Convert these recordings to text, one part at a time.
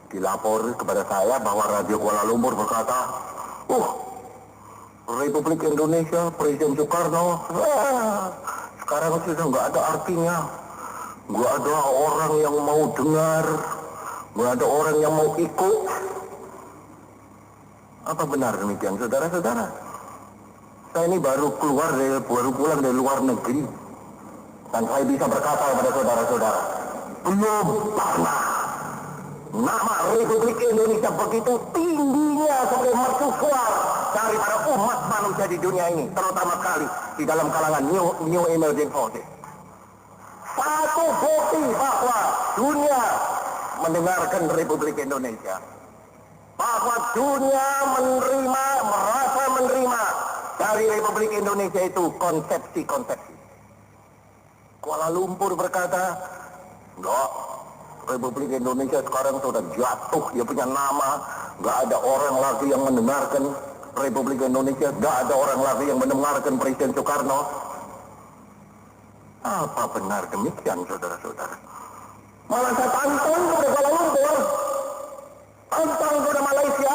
Dilapor kepada saya bahwa Radio Kuala Lumpur berkata, Republik Indonesia, Presiden Soekarno, sekarang sudah nggak ada artinya. Nggak ada orang yang mau dengar, nggak ada orang yang mau ikut. Apa benar demikian, saudara-saudara? Saya ini baru pulang dari luar negeri, dan saya bisa berkata kepada saudara-saudara, belum pernah nama Republik Indonesia begitu tingginya sebagai mercusuar daripada umat manusia di dunia ini, terutama sekali di dalam kalangan New Emerging Forces. Satu bukti bahwa dunia mendengarkan Republik Indonesia, bahwa dunia merasa menerima dari Republik Indonesia itu konsepsi-konsepsi. Kuala Lumpur berkata, enggak, Republik Indonesia sekarang sudah jatuh, dia punya nama, nggak ada orang lagi yang mendengarkan Republik Indonesia, nggak ada orang lagi yang mendengarkan Presiden Soekarno. Apa benar demikian, saudara-saudara? Malah saya tantang kepada Kuala Lumpur, tantang kepada Malaysia.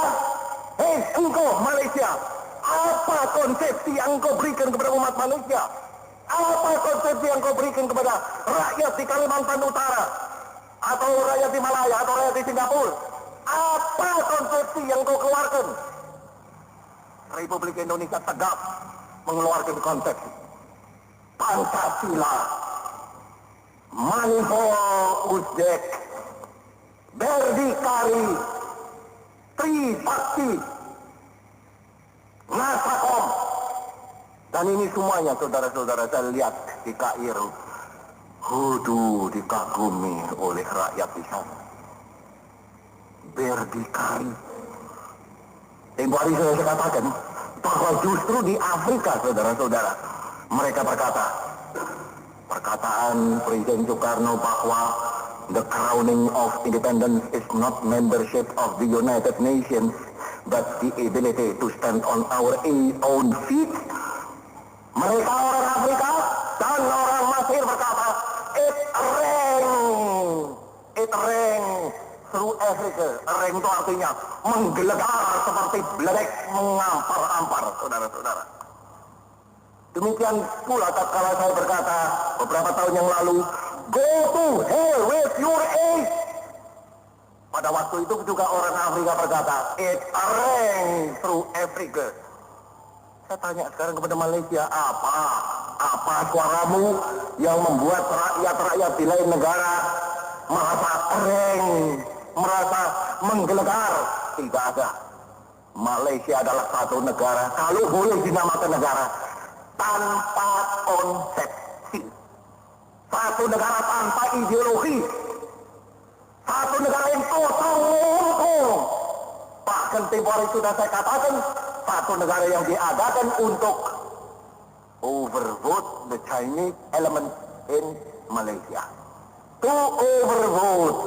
Hei, engkau Malaysia, apa konsepsi yang engkau berikan kepada umat manusia? Apa konsepsi yang engkau berikan kepada rakyat di Kalimantan Utara, atau rakyat di Malaya, atau rakyat di Singapura? Apa konsepsi yang kau keluarkan? Republik Indonesia tegak mengeluarkan konsepsi Pancasila, Manipul Uzbek, Berdikari, Trisakti, Nasakom. Dan ini semuanya, saudara-saudara, saya lihat di Kairo, dikagumi oleh rakyat di sana. Berdikari. Tempoh hari saya katakan bahwa justru di Afrika, saudara-saudara, mereka berkata, perkataan Presiden Soekarno bahwa the crowning of independence is not membership of the United Nations, but the ability to stand on our own feet. Mereka orang Afrika dan orang Mesir berkata, it rang through Africa. Rang itu artinya menggelegar seperti beledek mengampar-ampar, saudara-saudara. Demikian pula tatkala saya berkata beberapa tahun yang lalu, go to hell with your age. Pada waktu itu juga orang Afrika berkata, it rang through Africa. Saya tanya sekarang kepada Malaysia, apa suaramu yang membuat rakyat-rakyat di lain negara merasa reng, merasa menggelegar? Tidak ada. Malaysia adalah satu negara, kalau boleh dinamakan negara, tanpa konsepsi. Satu negara tanpa ideologi. Satu negara yang kosong. Bahkan tempoh hari sudah saya katakan, satu negara yang diadakan untuk overvote the Chinese element in Malaysia. To overvote,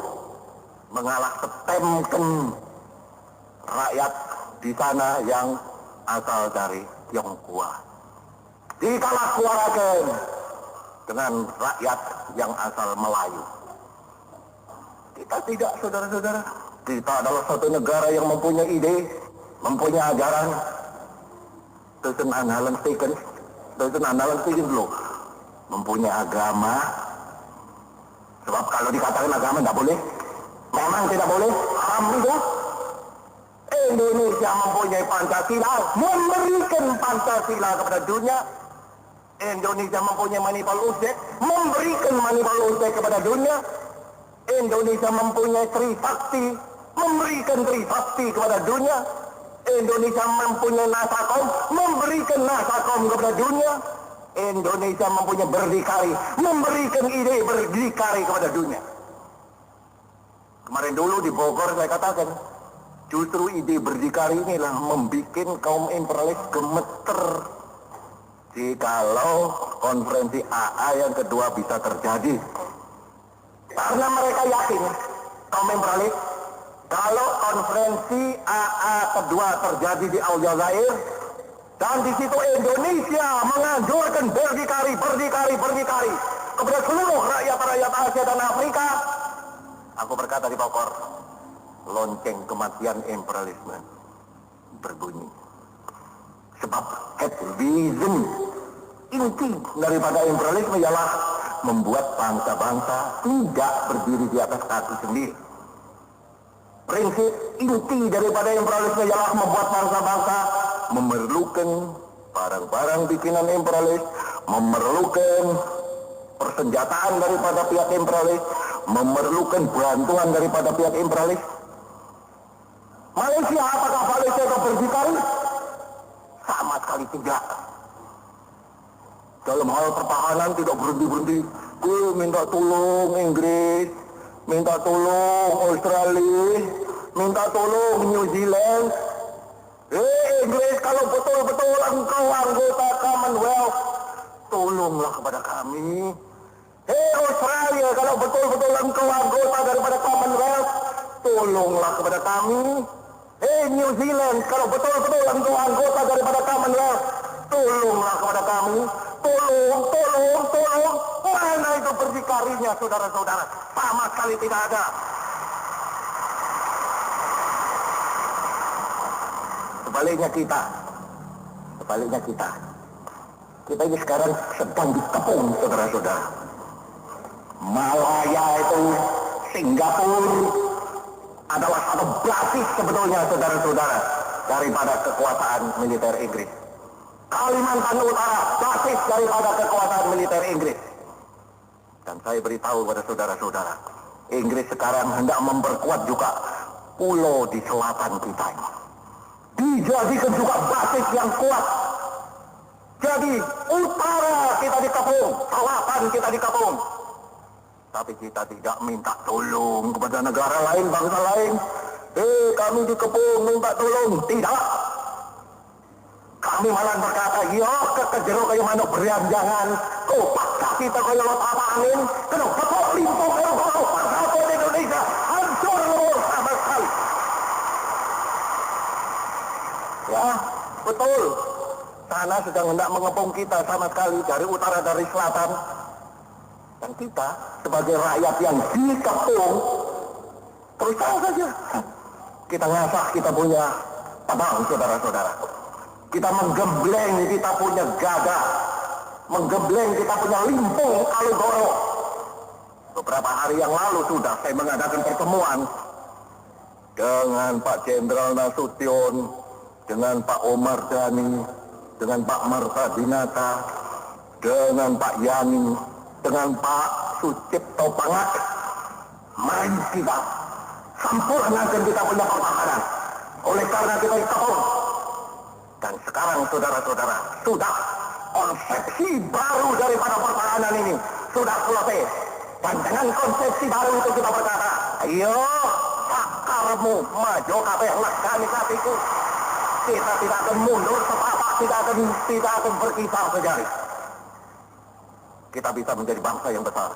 mengalah setemkan rakyat di sana yang asal dari Tionghoa. Dikalah suarakan dengan rakyat yang asal Melayu. Kita tidak, saudara-saudara. Kita adalah satu negara yang mempunyai ide, mempunyai ajaran. Tusen andalan Steken dulu. Mempunyai agama. Sebab kalau dikatakan agama tidak boleh, memang tidak boleh, haram itu. Indonesia mempunyai Pancasila, memberikan Pancasila kepada dunia. Indonesia mempunyai Manipul Uzbek, memberikan Manipul Uzbek kepada dunia. Indonesia mempunyai Trisakti, memberikan Trisakti kepada dunia. Indonesia mempunyai Nasakom, memberikan Nasakom kepada dunia. Indonesia mempunyai Berdikari, memberikan ide Berdikari kepada dunia. Kemarin dulu di Bogor saya katakan, justru ide Berdikari inilah membuat kaum imperialis gemeter. Jikalau konferensi AA yang kedua bisa terjadi, karena mereka yakin kaum imperialis, kalau konferensi AA kedua terjadi di Aljazair, dan di situ Indonesia menganjurkan berdikari kepada seluruh rakyat-rakyat Asia dan Afrika. Aku berkata di Bogor, lonceng kematian imperialisme berbunyi. Sebab vision inti daripada imperialisme ialah membuat bangsa-bangsa tidak berdiri di atas kaki sendiri. Prinsip inti daripada imperialisme ialah membuat bangsa-bangsa memerlukan barang-barang bikinan imperialis, memerlukan persenjataan daripada pihak imperialis, memerlukan bantuan daripada pihak imperialis. Malaysia, apakah Malaysia itu berdikari? Sama sekali tidak. Dalam hal pertahanan tidak berhenti-berhenti. Minta tolong Inggris, minta tolong Australia, minta tolong New Zealand. Inggris, kalau betul-betul engkau anggota Commonwealth, tolonglah kepada kami. Australia, kalau betul-betul engkau anggota daripada Commonwealth, tolonglah kepada kami. New Zealand, kalau betul-betul engkau anggota daripada Commonwealth, tolonglah kepada kami. Tolong. Mana itu berdikarinya, saudara-saudara? Sama sekali tidak ada. Sebaliknya kita. Kita ini sekarang sedang dikepung, saudara-saudara. Malaya itu, Singapura adalah satu basis sebetulnya, saudara-saudara, daripada kekuasaan militer Inggris. Kalimantan Utara basis daripada kekuasaan militer Inggris. Dan saya beritahu kepada saudara-saudara, Inggris sekarang hendak memperkuat juga pulau di selatan kita ini. Dijadikan juga basis yang kuat. Jadi utara kita dikepung, selatan kita dikepung. Tapi kita tidak minta tolong kepada negara lain, bangsa lain. Kami dikepung, minta tolong. Tidak. Kami malah berkata, ya kekejero kayak manuk beranjangan, kopak kaki kita kayak lot apa angin, kenapa kok limpung kalau persatuan Indonesia hancur lebur sama sekali. Ya, betul. Sana sedang hendak mengepung kita sama sekali dari utara, dari selatan. Dan kita sebagai rakyat yang dikepung, terus tahu saja. Kita ngasah kita punya tabang, saudara-saudara. Kita menggembleng kita punya gagah, menggembleng kita punya limpung Kalugoro. Beberapa hari yang lalu sudah saya mengadakan pertemuan dengan Pak Jenderal Nasution, dengan Pak Omar Dhani, dengan Pak Marta Dinata, dengan Pak Yani, dengan Pak Sucipto Pangak. Mari kita sempurnakan kita punya pertahanan. Oleh karena kita dikepung. Dan sekarang saudara-saudara, sudah konsepsi baru daripada pertahanan ini sudah selesai. Dan dengan konsepsi baru itu kita berkata, ayo sakarmu maju kabeh lakani katiku. Kita tidak akan mundur sepapak, tidak akan berkisar sejari. Kita bisa menjadi bangsa yang besar.